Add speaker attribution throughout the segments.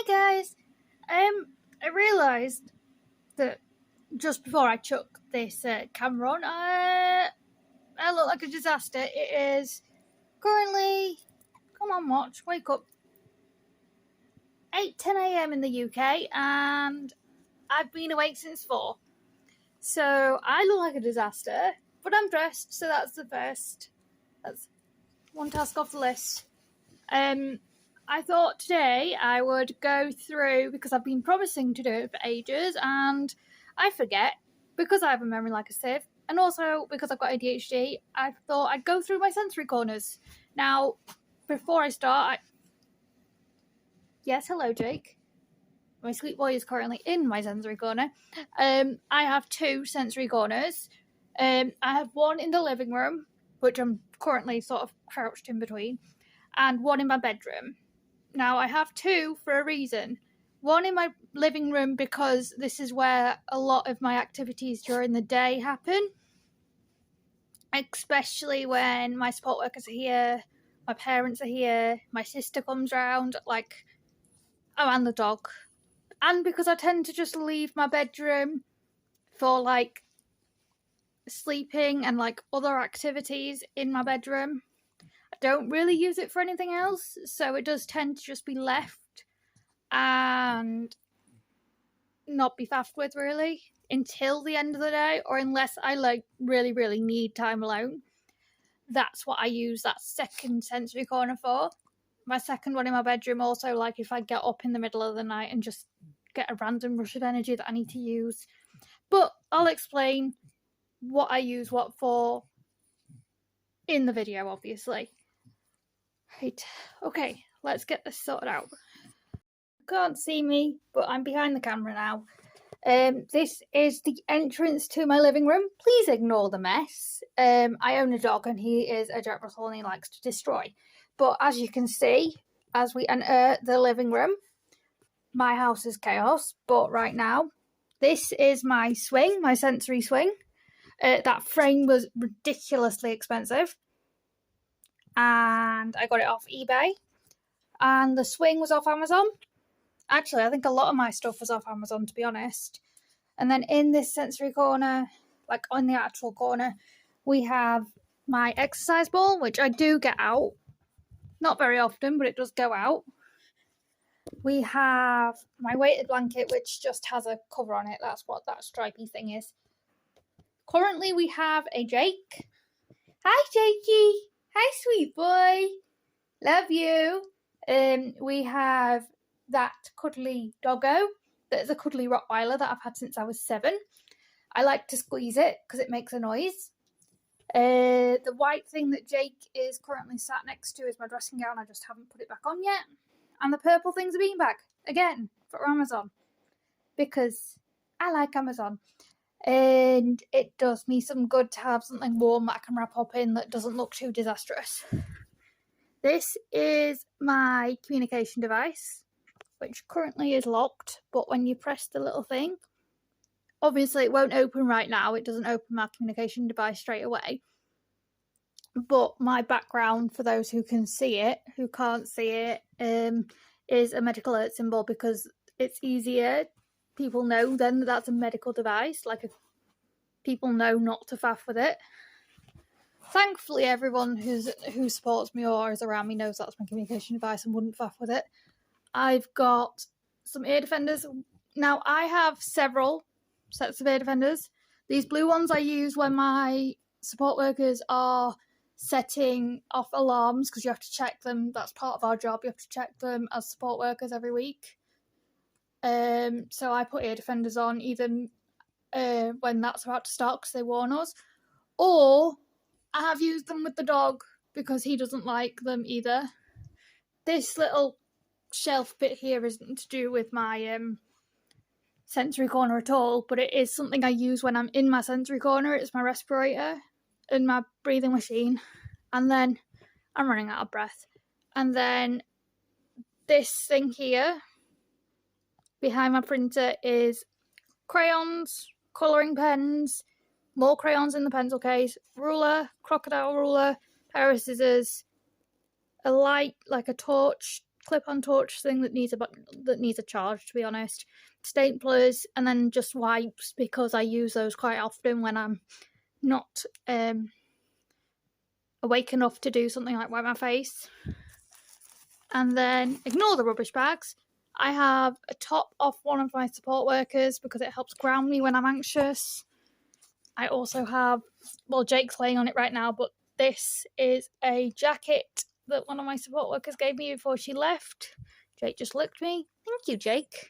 Speaker 1: Hi guys. I realised that just before I chuck this camera on, I look like a disaster. It is currently, come on, watch, wake up, 8:10 a.m. in the UK, and I've been awake since 4. So I look like a disaster, but I'm dressed, so that's the first. That's one task off the list. I thought today I would go through, because I've been promising to do it for ages and I forget because I have a memory like a sieve, and also because I've got ADHD. I thought I'd go through my sensory corners. Now, before I start, yes, hello Jake. My sweet boy is currently in my sensory corner. I have 2 sensory corners. I have one in the living room, which I'm currently sort of crouched in between, and one in my bedroom. Now, I have 2 for a reason. One in my living room because this is where a lot of my activities during the day happen, especially when my support workers are here, my parents are here, my sister comes round, and the dog. And because I tend to just leave my bedroom for, sleeping and, other activities in my bedroom. I don't really use it for anything else, so it does tend to just be left and not be faffed with, really, until the end of the day, or unless I really, really need time alone. That's what I use that second sensory corner for. My second one in my bedroom also, if I get up in the middle of the night and just get a random rush of energy that I need to use. But I'll explain what I use what for in the video, obviously. Right, okay, let's get this sorted out. You can't see me, but I'm behind the camera now. This is the entrance to my living room. Please ignore the mess. I own a dog and he is a Jack Russell and he likes to destroy. But as you can see, as we enter the living room, my house is chaos. But right now, this is my swing, my sensory swing. That frame was ridiculously expensive, and I got it off eBay. And the swing was off Amazon. Actually, I think a lot of my stuff was off Amazon, to be honest. And then in this sensory corner, on the actual corner, we have my exercise ball, which I do get out. Not very often, but it does go out. We have my weighted blanket, which just has a cover on it. That's what that stripy thing is. Currently, we have a Jake. Hi, Jakey. Hi, sweet boy. Love you. We have that cuddly doggo. That's a cuddly Rottweiler that I've had since I was 7. I like to squeeze it because it makes a noise. The white thing that Jake is currently sat next to is my dressing gown. I just haven't put it back on yet. And the purple thing's a beanbag. Again, for Amazon. Because I like Amazon. And it does me some good to have something warm that I can wrap up in that doesn't look too disastrous. This is my communication device, which currently is locked, but when you press the little thing, obviously it won't open right now. It doesn't open my communication device straight away. But my background, for those who can see it, who can't see it, is a medical alert symbol because it's easier. People know then that that's a medical device. People know not to faff with it. Thankfully, everyone who supports me or is around me knows that's my communication device and wouldn't faff with it. I've got some ear defenders. Now, I have several sets of ear defenders. These blue ones I use when my support workers are setting off alarms, because you have to check them. That's part of our job. You have to check them as support workers every week. So I put ear defenders on either when that's about to start because they warn us, or I have used them with the dog because he doesn't like them either. This little shelf bit here isn't to do with my sensory corner at all, but it is something I use when I'm in my sensory corner. It's my respirator and my breathing machine. And then I'm running out of breath. And then this thing here behind my printer is crayons, colouring pens, more crayons in the pencil case, ruler, crocodile ruler, pair of scissors, a light, like a torch clip-on torch thing that needs a charge, to be honest. Staplers, and then just wipes, because I use those quite often when I'm not awake enough to do something like wipe my face. And then ignore the rubbish bags. I have a top off one of my support workers because it helps ground me when I'm anxious. I also have, well, Jake's laying on it right now, but this is a jacket that one of my support workers gave me before she left. Jake just looked at me. Thank you, Jake.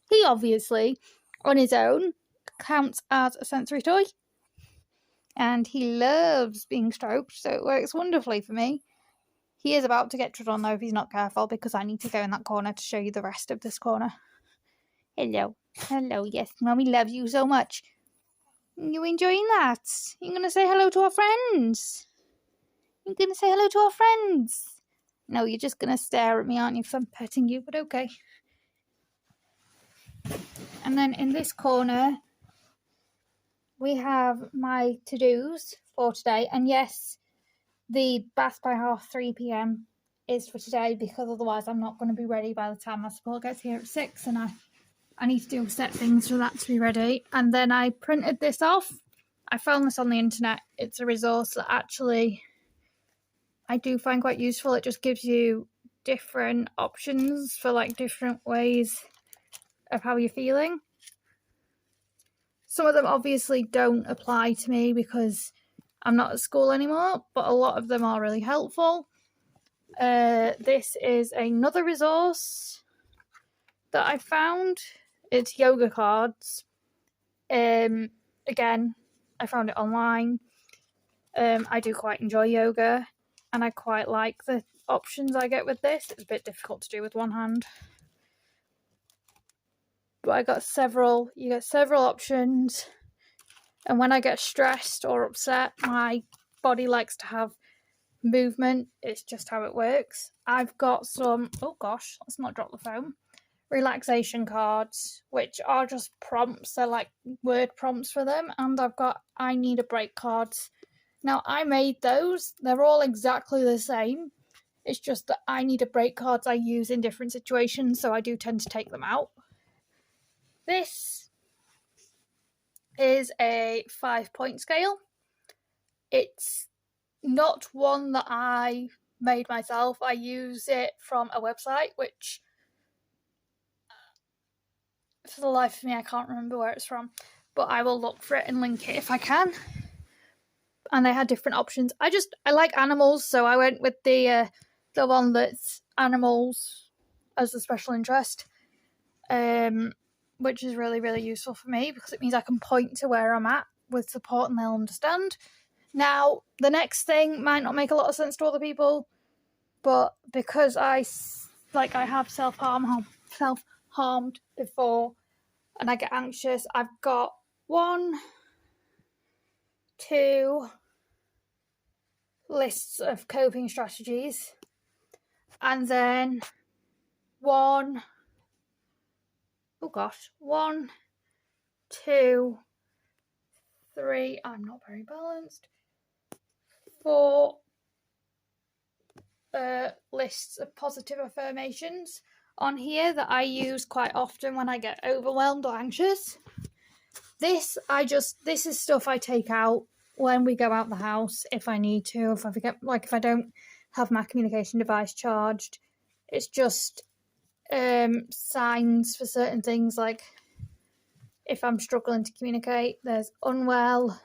Speaker 1: He obviously, on his own, counts as a sensory toy. And he loves being stroked, so it works wonderfully for me. He is about to get trod on, though, if he's not careful, because I need to go in that corner to show you the rest of this corner. Hello. Hello, yes, Mummy loves you so much. You enjoying that? You're going to say hello to our friends? You're going to say hello to our friends? No, you're just going to stare at me, aren't you, because I'm petting you, but okay. And then in this corner, we have my to-dos for today. And yes, the bath by 3 p.m. is for today, because otherwise I'm not going to be ready by the time my support gets here at 6, and I need to do set things for that to be ready. And then I printed this off. I found this on the internet. It's a resource that actually I do find quite useful. It just gives you different options for like different ways of how you're feeling. Some of them obviously don't apply to me because I'm not at school anymore, but a lot of them are really helpful. This is another resource that I found. It's yoga cards. Again, I found it online. I do quite enjoy yoga, and I quite like the options I get with this. It's a bit difficult to do with one hand. But I got several, you get several options. And when I get stressed or upset, my body likes to have movement. It's just how it works. I've got some, oh gosh, let's not drop the phone. Relaxation cards, which are just prompts. They're like word prompts for them. And I've got I need a break cards. Now, I made those. They're all exactly the same. It's just that I need a break cards I use in different situations, so I do tend to take them out. This is a 5-point scale. It's not one that I made myself. I use it from a website, which for the life of me I can't remember where it's from, but I will look for it and link it if I can. And they had different options. I like animals, so I went with the one that's animals as a special interest, which is really, really useful for me because it means I can point to where I'm at with support and they'll understand. Now, the next thing might not make a lot of sense to other people, but because I have self-harmed before and I get anxious, I've got 1, 2 lists of coping strategies, and then 1, 2, 3, I'm not very balanced, 4 lists of positive affirmations on here that I use quite often when I get overwhelmed or anxious. This is stuff I take out when we go out the house if I need to, if I forget, like if I don't have my communication device charged. It's just signs for certain things, like if I'm struggling to communicate. There's unwell.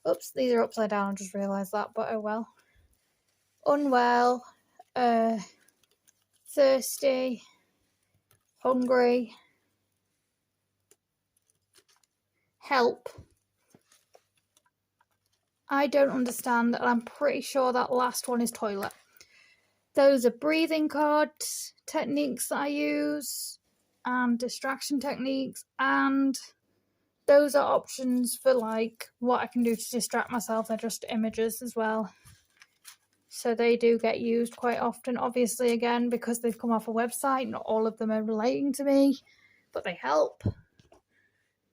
Speaker 1: Oops, these are upside down, I just realised that, but oh well. Unwell, thirsty, hungry, help. I don't understand, and I'm pretty sure that last one is toilet. Those are breathing cards, techniques that I use, and distraction techniques, and those are options for like what I can do to distract myself. They're just images as well. So they do get used quite often. Obviously, again, because they've come off a website, not all of them are relating to me, but they help.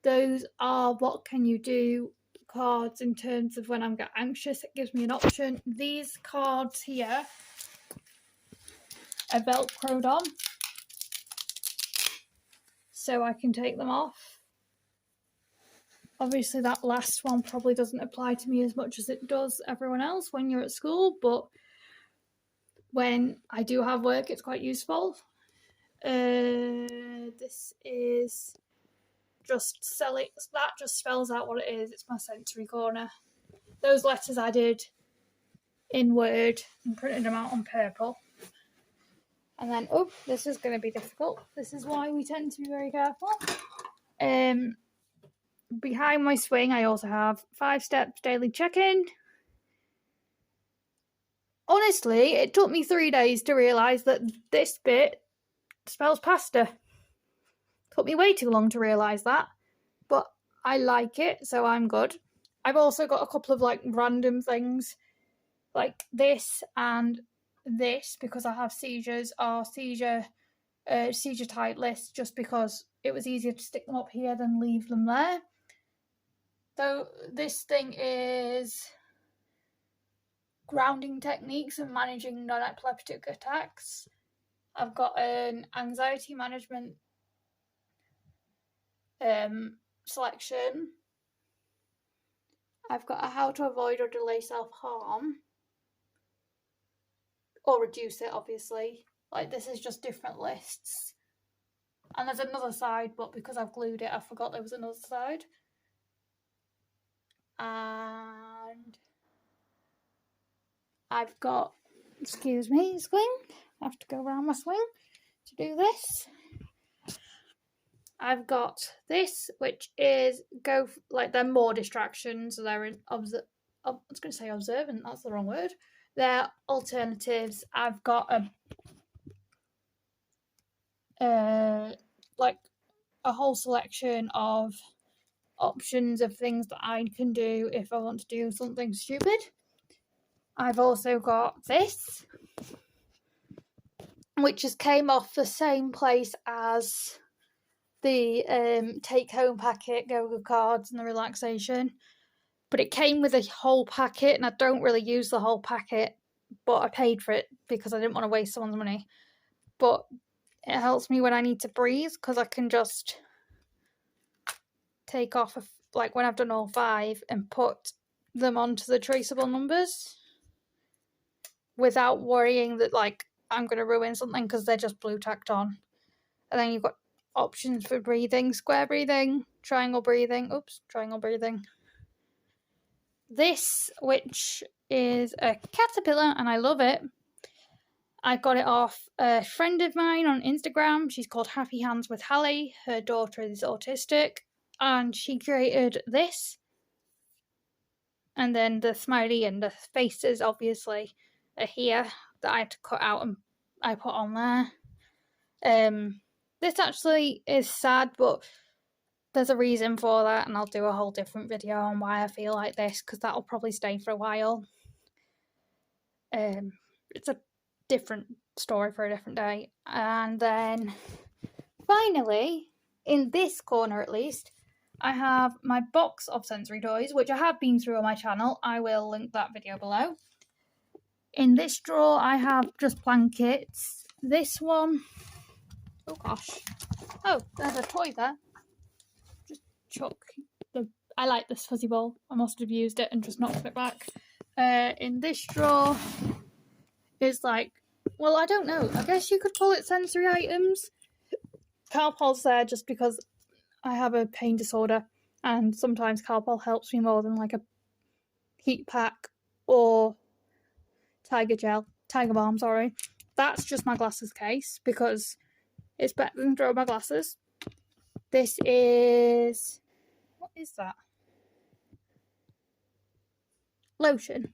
Speaker 1: Those are what can you do cards in terms of when I'm getting anxious. It gives me an option. These cards here are velcroed on, so I can take them off. Obviously that last one probably doesn't apply to me as much as it does everyone else when you're at school, but when I do have work it's quite useful. This is just selling, that just spells out what it is. It's my sensory corner. Those letters I did in Word and printed them out on purple. And then, oh, this is going to be difficult. This is why we tend to be very careful. Behind my swing, I also have 5 steps daily check-in. Honestly, it took me 3 days to realise that this bit spells pasta. Took me way too long to realise that, but I like it, so I'm good. I've also got a couple of like random things, like this and this, because I have seizures, or seizure type list, just because it was easier to stick them up here than leave them there. So this thing is grounding techniques and managing non-epileptic attacks. I've got an anxiety management selection. I've got a how to avoid or delay self-harm, or reduce it, obviously. Like, this is just different lists. And there's another side, but because I've glued it, I forgot there was another side. And I've got, excuse me, swing. I have to go around my swing to do this. I've got this, which is they're more distractions. So they're I was going to say observant, that's the wrong word. They're alternatives. I've got a whole selection of options of things that I can do if I want to do something stupid. I've also got this, which just came off the same place as the take-home packet, Go-Go cards and the relaxation. But it came with a whole packet, and I don't really use the whole packet, but I paid for it because I didn't want to waste someone's money. But it helps me when I need to breathe, because I can just take off, when I've done all 5, and put them onto the traceable numbers without worrying that, I'm going to ruin something because they're just blue tacked on. And then you've got options for breathing: square breathing, triangle breathing. This, which is a caterpillar, and I love it. I got it off a friend of mine on Instagram. She's called Happy Hands with Hallie. Her daughter is autistic, and she created this. And then the smiley and the faces, obviously, are here that I had to cut out and I put on there. This actually is sad, but there's a reason for that, and I'll do a whole different video on why I feel like this, because that'll probably stay for a while. It's a different story for a different day. And then finally, in this corner at least, I have my box of sensory toys, which I have been through on my channel. I will link that video below. In this drawer, I have just blankets. This one, oh gosh, oh, there's a toy there. Just chuck I like this fuzzy ball. I must have used it and just knocked it back. In this drawer is I don't know, I guess you could call it sensory items. Calpol's there just because I have a pain disorder, and sometimes Calpol helps me more than a heat pack or Tiger Balm, sorry. That's just my glasses case, because it's better than throwing my glasses. This is, what is that? Lotion.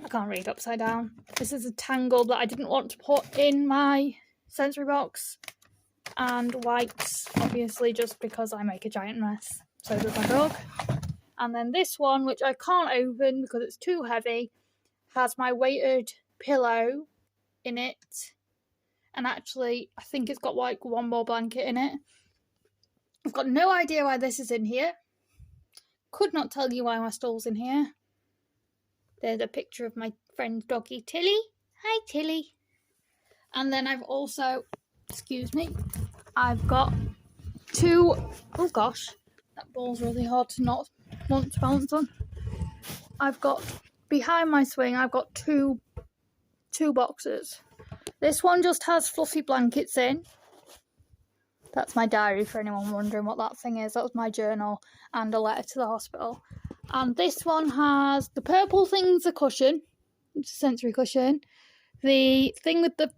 Speaker 1: I can't read upside down. This is a Tangle that I didn't want to put in my sensory box. And wipes, obviously, just because I make a giant mess. So does my dog. And then this one, which I can't open because it's too heavy, has my weighted pillow in it. And actually, I think it's got one more blanket in it. I've got no idea why this is in here. Could not tell you why my stool's in here. There's a picture of my friend's doggy, Tilly. Hi, Tilly. And then I've also, excuse me, I've got two, oh gosh, that ball's really hard to not want to balance on. I've got, behind my swing, I've got two boxes. This one just has fluffy blankets in. That's my diary for anyone wondering what that thing is. That was my journal and a letter to the hospital. And this one has, the purple thing's a cushion. It's a sensory cushion. The thing with the,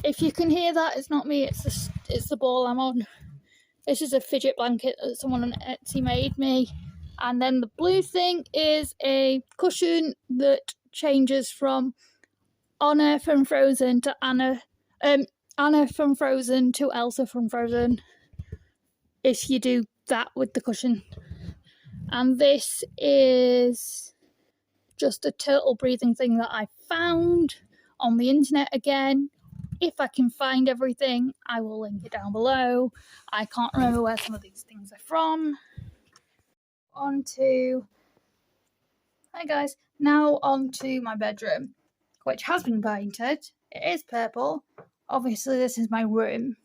Speaker 1: if you can hear that, it's not me, it's the ball I'm on. This is a fidget blanket that someone on Etsy made me. And then the blue thing is a cushion that changes from Anna from Frozen to Anna from Frozen to Elsa from Frozen, if you do that with the cushion. And this is just a turtle breathing thing that I found on the internet again. If I can find everything, I will link it down below. I can't remember where some of these things are from. Hi guys, now on to my bedroom, which has been painted. It is purple. Obviously this is my room,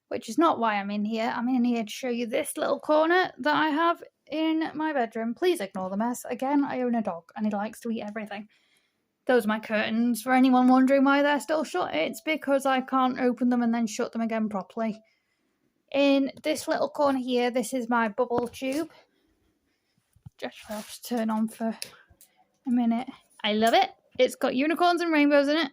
Speaker 1: which is not why I'm in here. I'm in here to show you this little corner that I have in my bedroom. Please ignore the mess. Again, I own a dog and he likes to eat everything. Those are my curtains. For anyone wondering why they're still shut, it's because I can't open them and then shut them again properly. In this little corner here, this is my bubble tube. Just have to turn on for a minute. I love it. It's got unicorns and rainbows in it.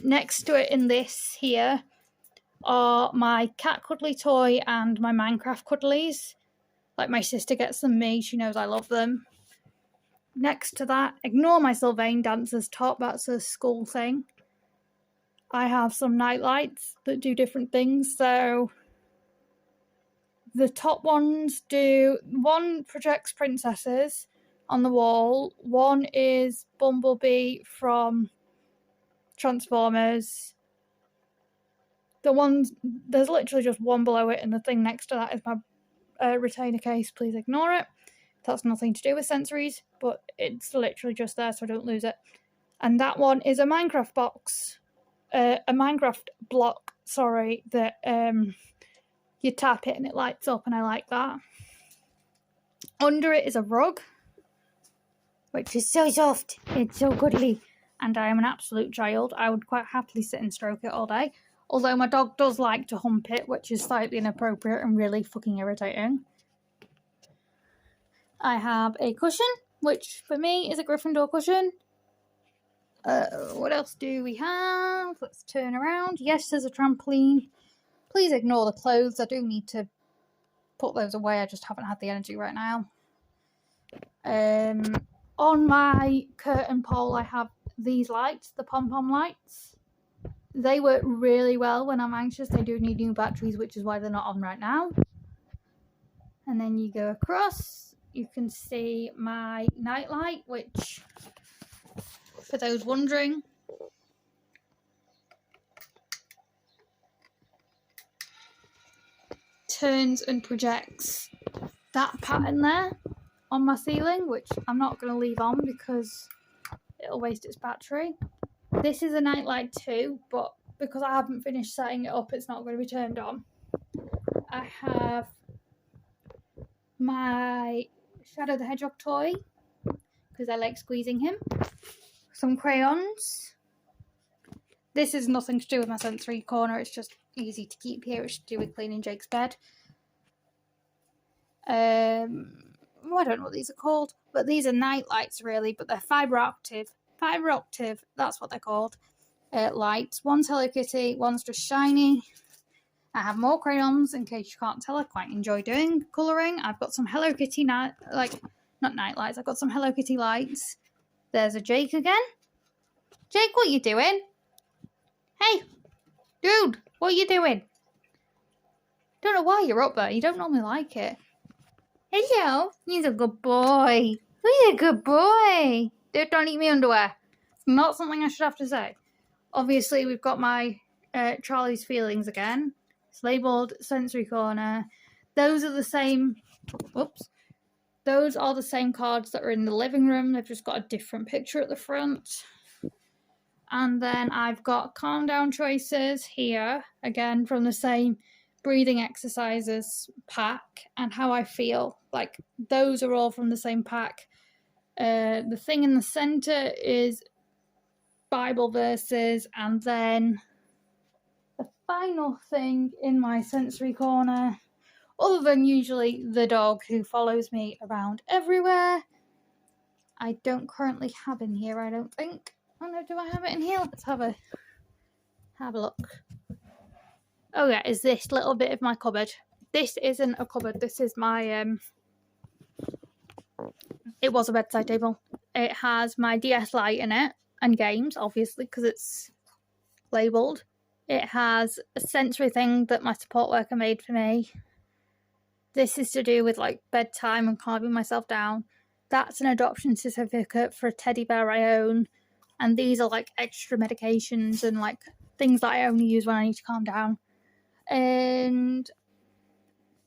Speaker 1: Next to it in this here are my cat cuddly toy and my Minecraft cuddlies. Like, my sister gets them me, she knows I love them. Next to that, ignore my Sylvain Dancer's top, that's a school thing. I have some night lights that do different things, so the top ones do, one projects princesses on the wall, one is Bumblebee from Transformers. There's literally just one below it, and the thing next to that is my retainer case. Please ignore it. That's nothing to do with sensories, but it's literally just there so I don't lose it. And that one is a Minecraft box, a Minecraft block, sorry, that you tap it and it lights up, and I like that. Under it is a rug, which is so soft. It's so cuddly. And I am an absolute child. I would quite happily sit and stroke it all day. Although my dog does like to hump it, which is slightly inappropriate and really fucking irritating. I have a cushion, which for me is a Gryffindor cushion. What else do we have? Let's turn around. Yes, there's a trampoline. Please ignore the clothes. I do need to put those away. I just haven't had the energy right now. On my curtain pole, I have these lights, the pom-pom lights. They work really well when I'm anxious. They do need new batteries, which is why they're not on right now. And then you go across, you can see my nightlight, which, for those wondering, turns and projects that pattern there on my ceiling, which I'm not going to leave on because it'll waste its battery. This is a nightlight too, but because I haven't finished setting it up, it's not going to be turned on. I have my Shadow the Hedgehog toy, because I like squeezing him. Some crayons. This is nothing to do with my sensory corner, it's just easy to keep here. It's to do with cleaning Jake's bed. I don't know what these are called, but these are night lights really, but they're fibre octave, that's what they're called. Lights. One's Hello Kitty, one's just shiny. I have more crayons, in case you can't tell. I quite enjoy doing colouring. I've got some Hello Kitty not night lights. I've got some Hello Kitty lights. There's a Jake again. Jake, what you doing? Hey, dude, what are you doing? Don't know why you're up there. You don't normally like it. Hello. He's a good boy. He's a good boy. Don't eat me underwear. It's not something I should have to say. Obviously, we've got my Charlie's Feelings again. It's labelled Sensory Corner. Those are the same. Whoops. those are the same cards that are in the living room. They've just got a different picture at the front. And then I've got calm down choices here, again from the same breathing exercises pack, and how I feel. Like, those are all from the same pack. The thing in the center is Bible verses, and then the final thing in my sensory corner, other than usually the dog who follows me around everywhere, I don't currently have in here, I don't think. Oh no, do I have it in here? Let's have a look. Oh yeah, is this little bit of my cupboard. This isn't a cupboard, this is my it was a bedside table. It has my DS Lite in it, and games, obviously, because it's labelled. It has a sensory thing that my support worker made for me. This is to do with like bedtime and calming myself down. That's an adoption certificate for a teddy bear I own. And these are like extra medications and like things that I only use when I need to calm down. And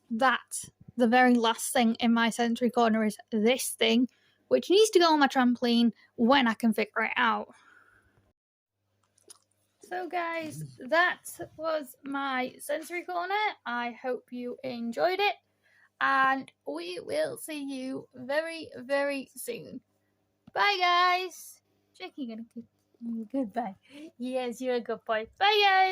Speaker 1: that, the very last thing in my sensory corner is this thing, which needs to go on my trampoline when I can figure it out. So guys, that was my sensory corner. I hope you enjoyed it, and we will see you very, very soon. Bye guys. Jackie, goodbye. Yes, you're a good boy. Bye guys.